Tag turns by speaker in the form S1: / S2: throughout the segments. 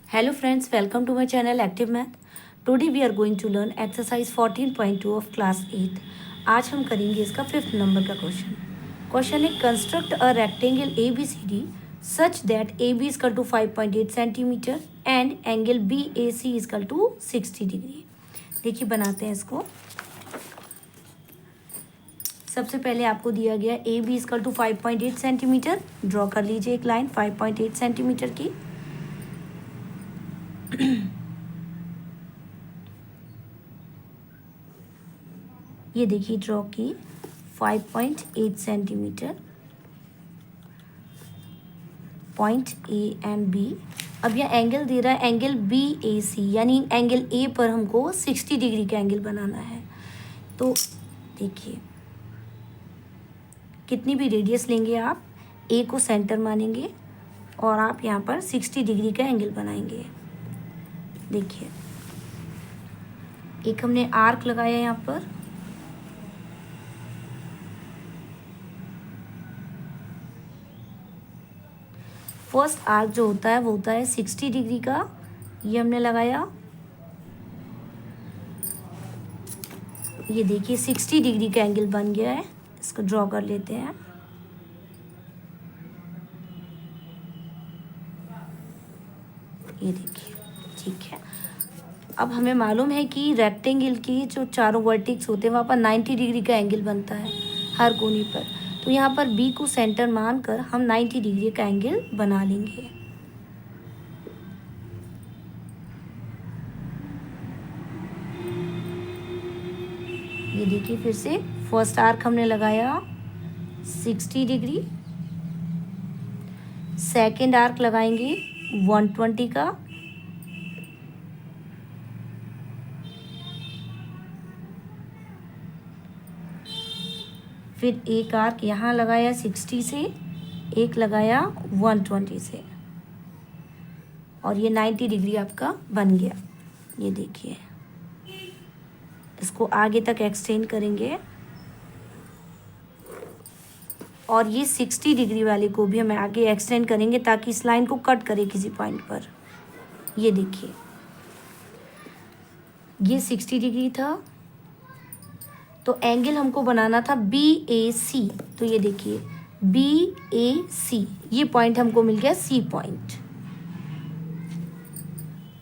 S1: Hello friends, welcome to my channel Active Math. Today we are going to learn exercise 14.2 of class 8. आज हम करेंगे इसका 5th number का question. Question है construct a rectangle ABCD such that AB is equal to 5.8 centimetre and angle BAC is equal to 60 degree. देखिए बनाते हैं इसको. सबसे पहले आपको दिया गया AB is equal to 5.8 centimetre. Draw कर लीजिए एक लाइन 5.8 सेंटीमीटर की. ये देखिए ड्रॉ की 5.8 centimetre point A and B. अब यह एंगल दे रहा है एंगल BAC, यानी एंगल ए पर हमको 60 डिग्री का एंगल बनाना है. तो देखिए कितनी भी रेडियस लेंगे आप, ए को सेंटर मानेंगे और आप यहाँ पर 60 डिग्री का एंगल बनाएंगे. देखिए एक हमने आर्क लगाया यहाँ पर. फर्स्ट आर्क जो होता है वो होता है 60 डिग्री का. ये हमने लगाया. ये देखिए 60 डिग्री का एंगल बन गया है. इसको ड्रॉ कर लेते हैं. ये देखिए ठीक है. अब हमें मालूम है कि रेक्टेंगल की जो चारों वर्टिक्स होते हैं वहाँ पर 90 डिग्री का एंगल बनता है हर कोने पर. तो यहाँ पर बी को सेंटर मानकर हम 90 डिग्री का एंगल बना लेंगे. ये देखिए फिर से फर्स्ट आर्क हमने लगाया 60 डिग्री. सेकेंड आर्क लगाएंगे 120 का. फिर एक आर्क यहाँ लगाया 60 से, एक लगाया 120 से और ये 90 डिग्री आपका बन गया. ये देखिए इसको आगे तक एक्सटेंड करेंगे और ये 60 डिग्री वाले को भी हमें आगे एक्सटेंड करेंगे ताकि इस लाइन को कट करे किसी पॉइंट पर. ये देखिए ये 60 डिग्री था तो एंगल हमको बनाना था BAC. तो ये देखिए BAC ये पॉइंट हमको मिल गया C पॉइंट.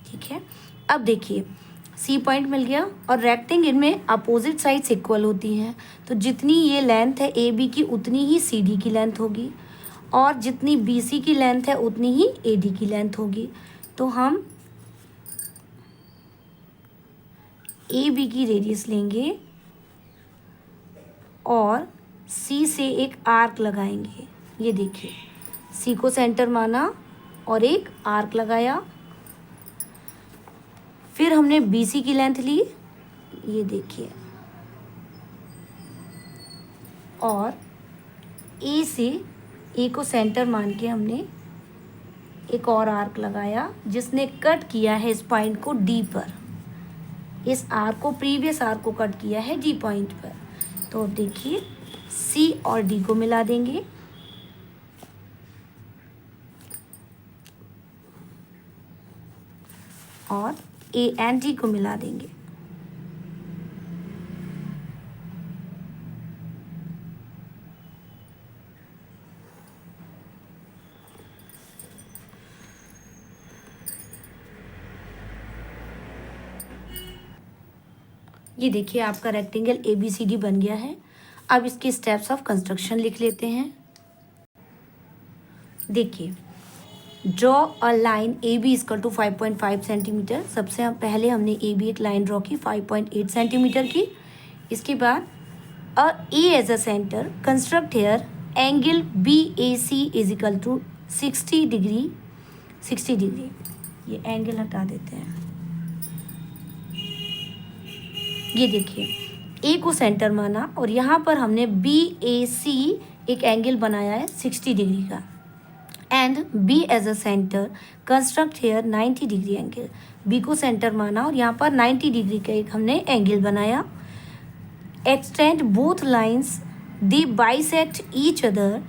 S1: ठीक है. अब देखिए C पॉइंट मिल गया और रेक्टेंगल में अपोजिट साइड्स इक्वल होती हैं. तो जितनी ये लेंथ है AB की उतनी ही CD की लेंथ होगी और जितनी BC की लेंथ है उतनी ही AD की लेंथ होगी. तो हम AB की रेडियस लेंगे और C से एक आर्क लगाएंगे. ये देखिए C को सेंटर माना और एक आर्क लगाया. फिर हमने BC की लेंथ ली. ये देखिए और A से A को सेंटर मान के हमने एक और आर्क लगाया जिसने कट किया है इस पॉइंट को D पर. इस आर्क को प्रीवियस आर्क को कट किया है D पॉइंट पर. तो अब देखिए C और D को मिला देंगे और A एंड D को मिला देंगे. ये देखिए आपका रेक्टेंगल ABCD बन गया है. अब इसके स्टेप्स ऑफ कंस्ट्रक्शन लिख लेते हैं. देखिए draw a line AB equal to 5.5 centimetre. सबसे पहले हमने AB एक लाइन ड्रॉ की 5.8 सेंटीमीटर की. इसके बाद A as a centre construct here angle BAC is equal to 60 degree. 60 degree ये एंगल हटा देते हैं. ये देखिए A को सेंटर माना और यहाँ पर हमने BAC एक एंगल बनाया है 60 डिग्री का and B as a centre construct here 90 degree angle. B को सेंटर माना और यहाँ पर 90 डिग्री का एक हमने एंगल बनाया. Extend both lines they bisect each other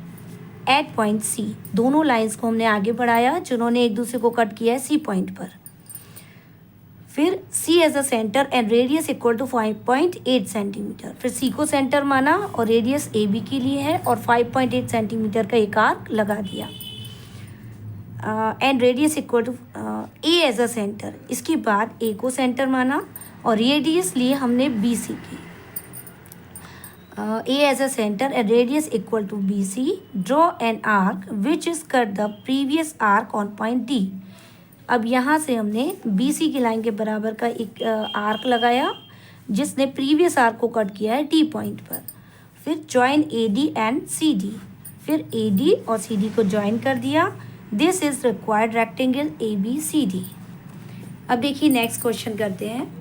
S1: at point C, दोनों लाइंस को हमने आगे बढ़ाया जिन्होंने एक दूसरे को कट किया है सी पॉइंट पर। फिर C as a centre and radius equal to 5.8 centimetre, फिर सी को सेंटर माना और रेडियस ए बी के लिए है और 5.8 सेंटीमीटर का एक आर्क लगा दिया and radius equal to A as a centre. इसके बाद ए को सेंटर माना और रेडियस लिए हमने बी सी की। A as a center and radius equal to BC, draw an arc which is cut the previous arc on point D। अब यहाँ से हमने BC की लाइन के बराबर का एक आर्क लगाया जिसने प्रीवियस आर्क को कट किया है D पॉइंट पर। फिर ज्वाइन AD एंड CD, फिर AD और CD को ज्वाइन कर दिया। This is required rectangle ABCD। अब देखिए नेक्स्ट क्वेश्चन करते हैं।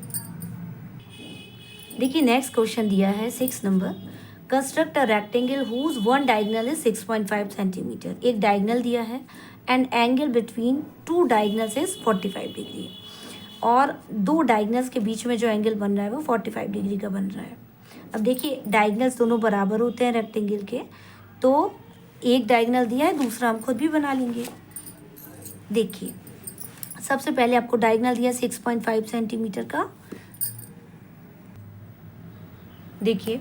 S1: देखिए नेक्स्ट क्वेश्चन दिया है 6 number. Construct a rectangle whose one diagonal is 6.5 centimetre. एक डायगनल दिया है and angle between two diagonals is 45 degree, और दो डायगनल्स के बीच में जो एंगल बन रहा है वो 45 डिग्री का बन रहा है। अब देखिए डायगनल्स दोनों बराबर होते हैं रेक्टेंगल के, तो एक डायगनल दिया है, दूसरा हम खुद भी बना लेंगे। देखिए सबसे पहले आपको डायगनल दिया 6.5 सेंटीमीटर का। देखिए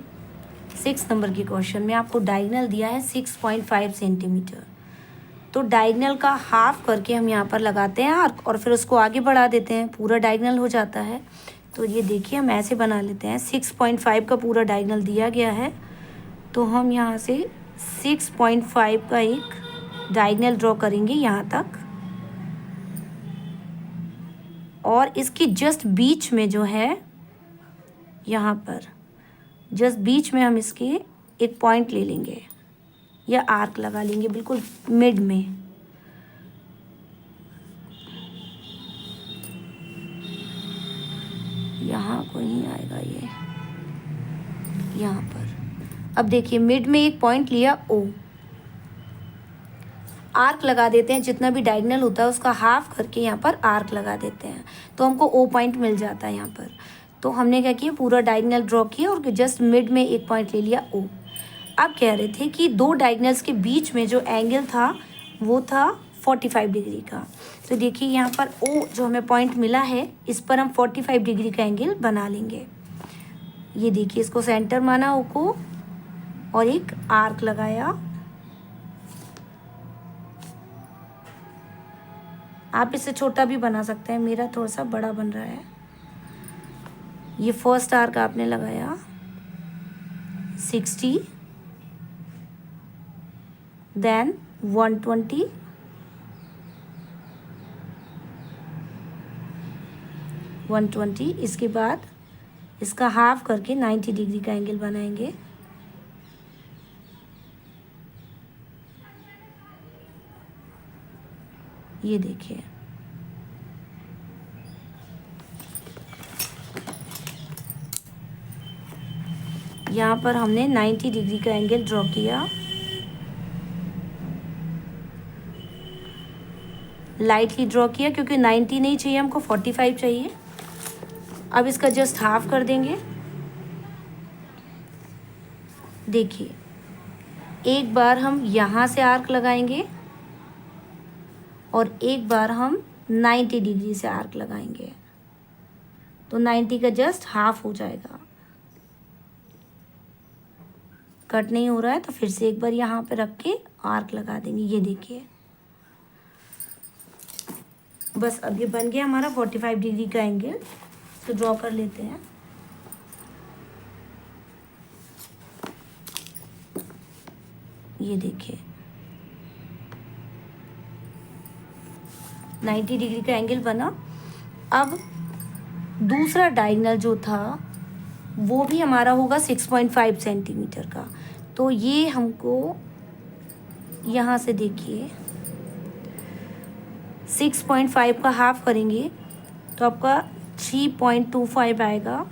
S1: 6 नंबर के क्वेश्चन में आपको डायगनल दिया है 6.5 सेंटीमीटर, तो डायगनल का हाफ करके हम यहाँ पर लगाते हैं आर्क और फिर उसको आगे बढ़ा देते हैं, पूरा डायगनल हो जाता है। तो ये देखिए हम ऐसे बना लेते हैं, 6.5 का पूरा डायगनल दिया गया है तो हम यहाँ से 6.5 का एक डायगनल ड्रॉ करेंगे यहाँ तक, और इसकी जस्ट बीच में जो है यहाँ पर जस्ट बीच में हम इसके एक पॉइंट ले लेंगे या आर्क लगा लेंगे बिल्कुल मिड में। यहाँ को नहीं आएगा ये, यहाँ पर। अब देखिए मिड में एक पॉइंट लिया ओ, आर्क लगा देते हैं, जितना भी डायगनल होता है उसका हाफ करके यहाँ पर आर्क लगा देते हैं तो हमको ओ पॉइंट मिल जाता है यहाँ पर। तो हमने क्या किया, पूरा डायगनल ड्रॉ किया और जस्ट मिड में एक पॉइंट ले लिया ओ। अब कह रहे थे कि दो डायगनल्स के बीच में जो एंगल था वो था 45 डिग्री का। तो देखिए यहाँ पर ओ जो हमें पॉइंट मिला है इस पर हम 45 डिग्री का एंगल बना लेंगे। ये देखिए इसको सेंटर माना ओ को और एक आर्क लगाया। आप इससे छोटा भी बना सकते हैं, मेरा थोड़ा सा बड़ा बन रहा है। ये फर्स्ट आर्क आपने लगाया 60, देन 120, इसके बाद इसका हाफ करके 90 डिग्री का एंगल बनाएंगे। ये देखिए यहाँ पर हमने 90 डिग्री का एंगल ड्रॉ किया। लाइटली ड्रॉ किया क्योंकि 90 नहीं चाहिए हमको, 45 चाहिए। अब इसका जस्ट हाफ कर देंगे। देखिए एक बार हम यहाँ से आर्क लगाएंगे और एक बार हम 90 डिग्री से आर्क लगाएंगे, तो 90 का जस्ट हाफ हो जाएगा। कट नहीं हो रहा है तो फिर से एक बार यहाँ पे रख के आर्क लगा देंगे। ये देखिए बस अब ये बन गया हमारा 45 डिग्री का एंगल। तो ड्रॉ कर लेते हैं। ये देखिए 90 डिग्री का एंगल बना। अब दूसरा डायगनल जो था वो भी हमारा होगा 6.5 सेंटीमीटर का, तो ये हमको यहाँ से देखिए 6.5 का हाफ करेंगे तो आपका 3.25 आएगा।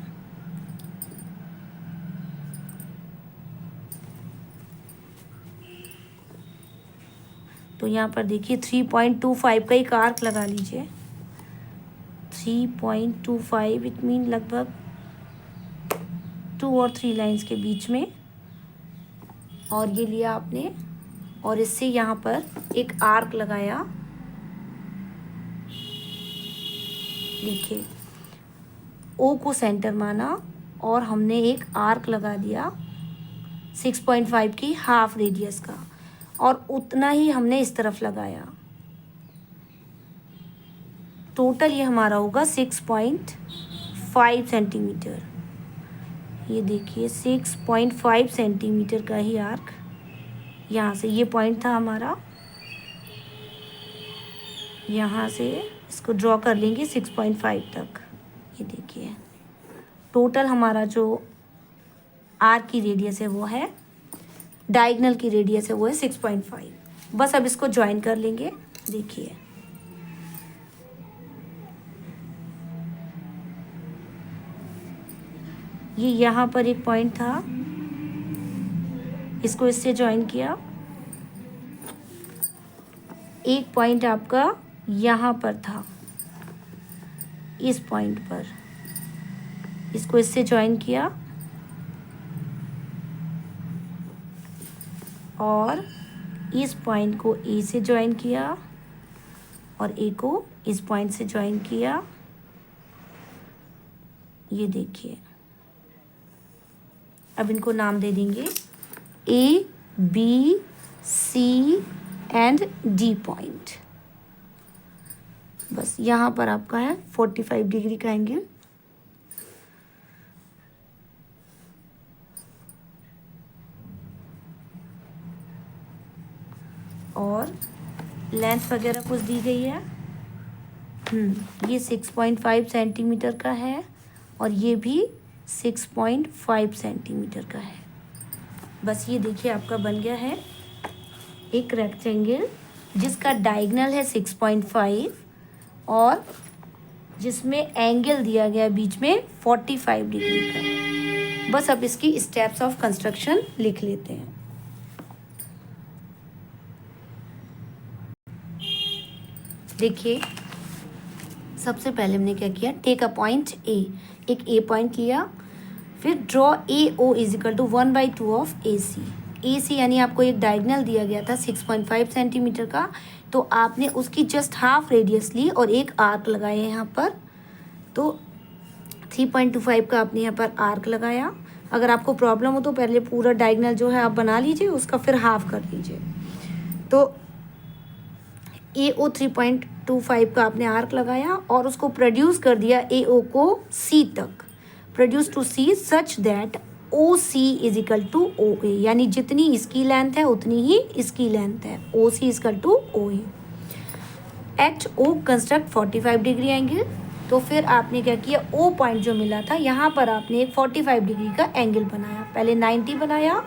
S1: तो यहाँ पर देखिए 3.25 का एक आर्क लगा लीजिए। 3.25 इट मीन लगभग 2 और 3 लाइंस के बीच में, और ये लिया आपने और इससे यहाँ पर एक आर्क लगाया। देखिए ओ को सेंटर माना और हमने एक आर्क लगा दिया 6.5 की हाफ रेडियस का, और उतना ही हमने इस तरफ लगाया। टोटल ये हमारा होगा 6.5 सेंटीमीटर। ये देखिए 6.5 सेंटीमीटर का ही आर्क यहाँ से, ये पॉइंट था हमारा, यहाँ से इसको ड्रॉ कर लेंगे 6.5 तक। ये देखिए टोटल हमारा जो आर्क की रेडियस है वो है, डायगोनल की रेडियस है वो है 6.5। बस अब इसको ज्वाइन कर लेंगे। देखिए ये यहाँ पर एक पॉइंट था, इसको इससे ज्वाइन किया। एक पॉइंट आपका यहाँ पर था, इस पॉइंट पर, इसको इससे ज्वाइन किया और इस पॉइंट को ए से ज्वाइन किया और ए को इस पॉइंट से ज्वाइन किया। ये देखिए अब इनको नाम दे देंगे A, B, C and D point. बस यहाँ पर आपका है 45 डिग्री का एंगल। और लेंथ वगैरह कुछ दी गई है। ये 6.5 सेंटीमीटर का है और ये भी 6.5 सेंटीमीटर का है। बस ये देखिए आपका बन गया है एक रेक्टेंगल जिसका डायगोनल है 6.5 और जिसमें एंगल दिया गया बीच में 45 डिग्री का। बस अब इसकी स्टेप्स ऑफ कंस्ट्रक्शन लिख लेते हैं। देखिए सबसे पहले हमने क्या किया, टेक अ पॉइंट ए, एक ए पॉइंट लिया, फिर draw A O is equal to 1/2 of A C. A C यानी आपको एक डायगोनल दिया गया था 6.5 सेंटीमीटर का, तो आपने उसकी जस्ट हाफ रेडियस ली और एक आर्क लगाया यहाँ पर। तो 3.25 का आपने यहाँ पर आर्क लगाया। अगर आपको प्रॉब्लम हो तो पहले पूरा डायगोनल जो है आप बना लीजिए, उसका फिर हाफ कर लीजिए। तो ए ओ 3.25 का आपने आर्क लगाया और उसको प्रोड्यूस कर दिया ए ओ को सी तक, produce to C such that O C is equal to O A, यानी जितनी इसकी लेंथ है उतनी ही इसकी लेंथ है। O C is equal to O A. H O construct 45 degree angle. तो फिर आपने क्या किया, ओ पॉइंट जो मिला था यहाँ पर आपने एक 45 डिग्री का एंगल बनाया। पहले 90 बनाया,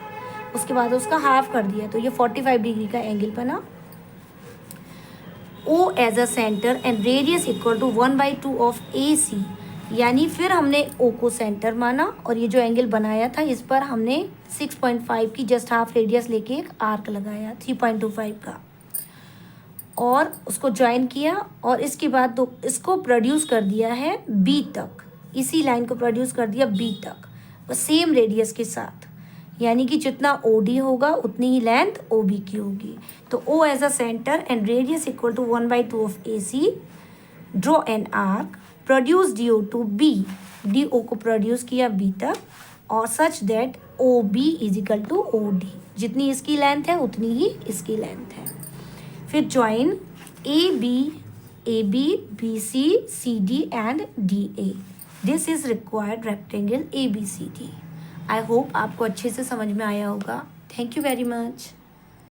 S1: उसके बाद उसका हाफ कर दिया, तो ये 45 डिग्री का एंगल बना। O as a centre and radius equal to 1/2 of A C, यानी फिर हमने ओ को सेंटर माना और ये जो एंगल बनाया था इस पर हमने 6.5 की जस्ट हाफ रेडियस लेके एक आर्क लगाया 3.25 का और उसको ज्वाइन किया और इसके बाद तो इसको प्रोड्यूस कर दिया है बी तक, इसी लाइन को प्रोड्यूस कर दिया बी तक, बस सेम रेडियस के साथ, यानी कि जितना ओ डी होगा उतनी ही लेंथ ओ बी की होगी। तो O as a centre and radius equal to 1/2 of A C, draw an arc, produce D O to B, D O को प्रोड्यूस किया बी तक और such that O B is equal to O D, जितनी इसकी length है उतनी ही इसकी length है। फिर join A B, B C, C D and D A. This is required rectangle A B C D. I hope आपको अच्छे से समझ में आया होगा। Thank you very much.